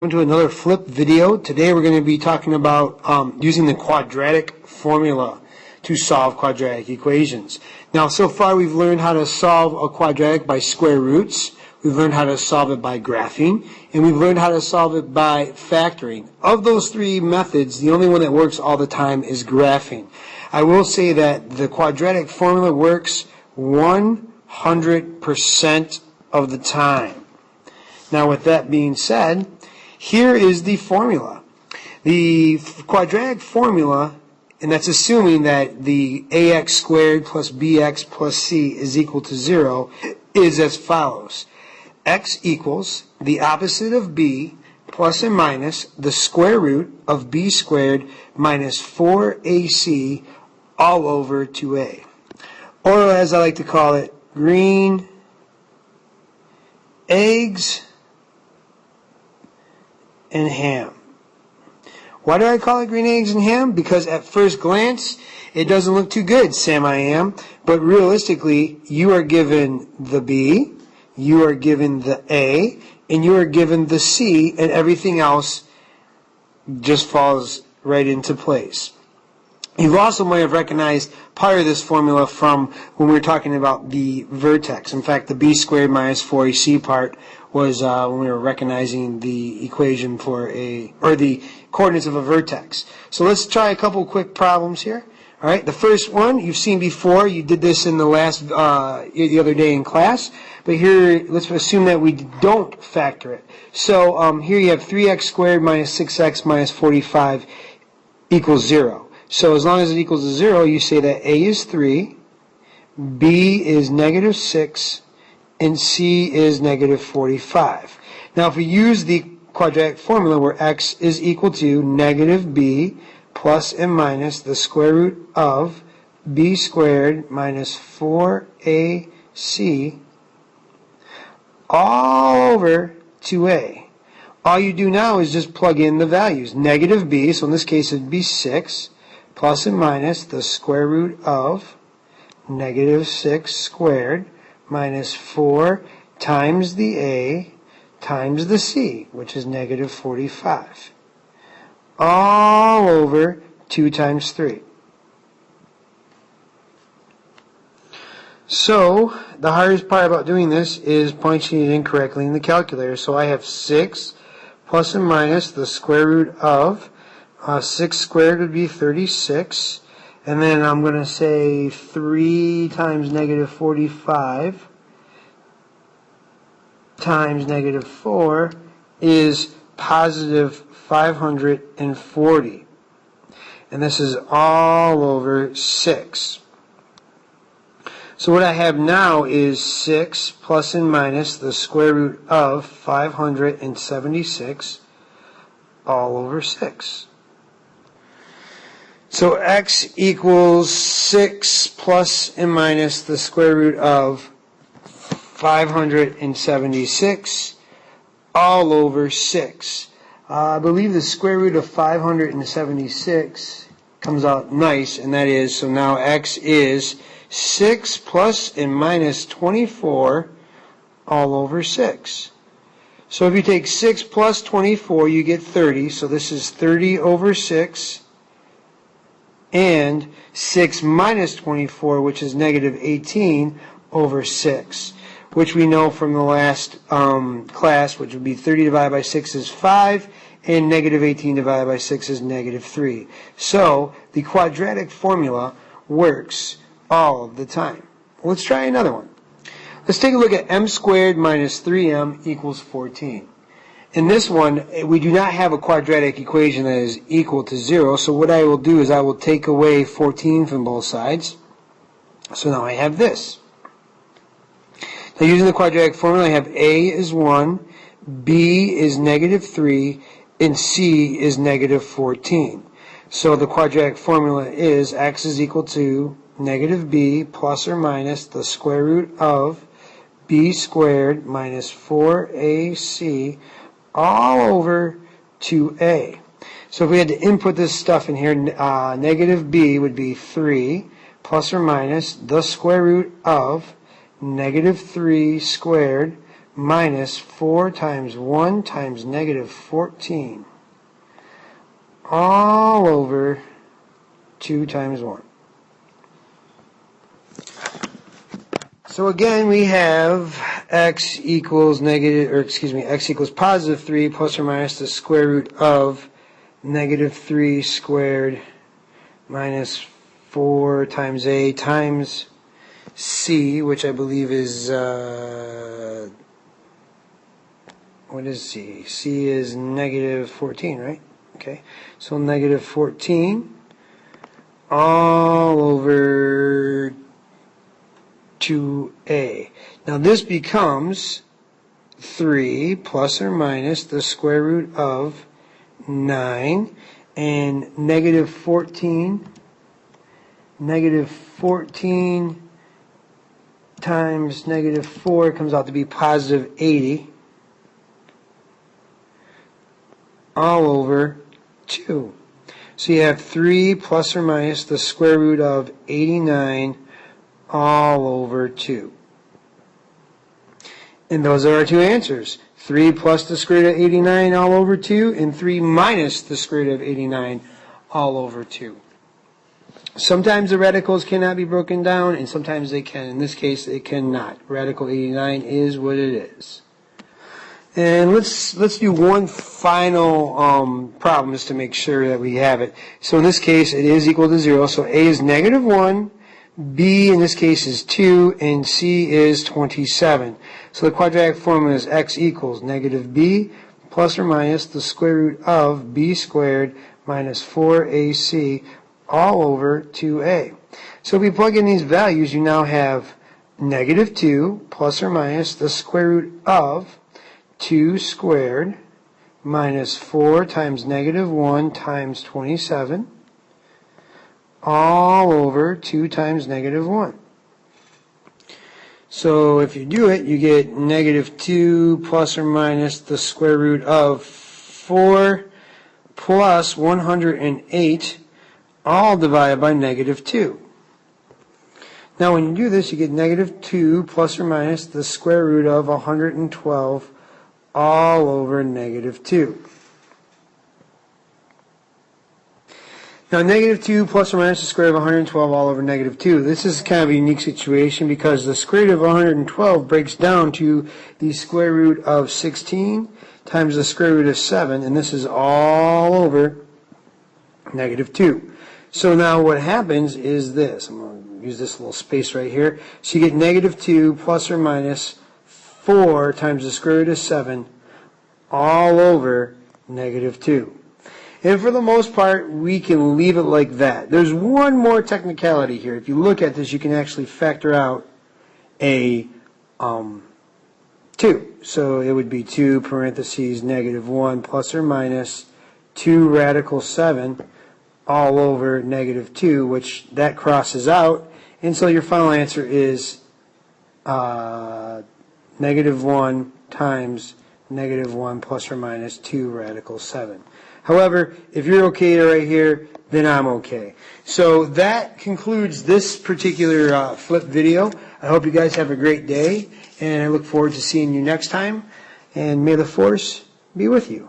To another flip video. Today we're going to be talking about using the quadratic formula to solve quadratic equations. Now, so far we've learned how to solve a quadratic by square roots, we've learned how to solve it by graphing, and we've learned how to solve it by factoring. Of those three methods, the only one that works all the time is graphing. I will say that the quadratic formula works 100% of the time. Now, with that being said, here is the formula. The quadratic formula, and that's assuming that the ax squared plus bx plus c is equal to 0, is as follows. X equals the opposite of b plus and minus the square root of b squared minus 4ac all over 2a. Or as I like to call it, green eggs and ham. Why do I call it green eggs and ham? Because at first glance, it doesn't look too good, Sam I am. But realistically, you are given the B, you are given the A, and you are given the C, and everything else just falls right into place. You also might have recognized part of this formula from when we were talking about the vertex. In fact, the b squared minus 4ac part was when we were recognizing the equation for the coordinates of a vertex. So let's try a couple quick problems here. All right, the first one you've seen before. You did this in the last the other day in class. But here, let's assume that we don't factor it. So here you have 3x squared minus 6x minus 45 equals 0. So as long as it equals to 0, you say that a is 3, b is negative 6, and c is negative 45. Now if we use the quadratic formula where x is equal to negative b plus and minus the square root of b squared minus 4ac all over 2a. All you do now is just plug in the values. Negative b, so in this case it would be 6, plus and minus the square root of negative 6 squared minus 4 times the a times the c, which is negative 45, all over 2 times 3. So the hardest part about doing this is punching it in correctly in the calculator. So I have 6 plus and minus the square root of 6 squared would be 36, and then I'm going to say 3 times negative 45 times negative 4 is positive 540, and this is all over 6. So what I have now is 6 plus and minus the square root of 576 all over 6. So x equals 6 plus and minus the square root of 576 all over 6. I believe the square root of 576 comes out nice, and that is, so now x is 6 plus and minus 24 all over 6. So if you take 6 plus 24, you get 30. So this is 30 over 6. And 6 minus 24, which is negative 18 over 6, which we know from the last class, which would be 30 divided by 6 is 5, and negative 18 divided by 6 is negative 3. So the quadratic formula works all of the time. Let's try another one. Let's take a look at m squared minus 3m equals 14. In this one, we do not have a quadratic equation that is equal to 0, so what I will do is I will take away 14 from both sides. So now I have this. Now using the quadratic formula, I have a is 1, b is negative 3, and c is negative 14. So the quadratic formula is x is equal to negative b plus or minus the square root of b squared minus 4ac all over 2a. So if we had to input this stuff in here, negative b would be 3 plus or minus the square root of negative 3 squared minus 4 times 1 times negative 14 all over 2 times 1. So again, we have x equals x equals positive 3 plus or minus the square root of negative 3 squared minus 4 times a times c, which I believe is, what is c? C is negative 14, right? Okay, so negative 14 all over 2a. Now this becomes 3 plus or minus the square root of 9, and negative 14 times negative 4 comes out to be positive 80 all over 2. So you have 3 plus or minus the square root of 89 all over 2. And those are our two answers. 3 plus the square root of 89 all over 2, and 3 minus the square root of 89 all over 2. Sometimes the radicals cannot be broken down, and sometimes they can. In this case, it cannot. Radical 89 is what it is. And let's do one final problem just to make sure that we have it. So in this case, it is equal to 0. So a is negative 1, b in this case is 2, and c is 27. So the quadratic formula is x equals negative b plus or minus the square root of b squared minus 4ac all over 2a. So if we plug in these values, you now have negative 2 plus or minus the square root of 2 squared minus 4 times negative 1 times 27 all over 2 times negative 1. So if you do it, you get negative 2 plus or minus the square root of 4 plus 108 all divided by negative 2. Now when you do this, you get negative 2 plus or minus the square root of 112 all over negative 2. Now negative 2 plus or minus the square root of 112 all over negative 2. This is kind of a unique situation because the square root of 112 breaks down to the square root of 16 times the square root of 7, and this is all over negative 2. So now what happens is this. I'm going to use this little space right here. So you get negative 2 plus or minus 4 times the square root of 7 all over negative 2. And for the most part, we can leave it like that. There's one more technicality here. If you look at this, you can actually factor out a 2. So it would be 2 parentheses negative 1 plus or minus 2 radical 7 all over negative 2, which that crosses out. And so your final answer is negative 1 times negative 1 plus or minus 2 radical 7. However, if you're okay right here, then I'm okay. So that concludes this particular flip video. I hope you guys have a great day, and I look forward to seeing you next time. And may the force be with you.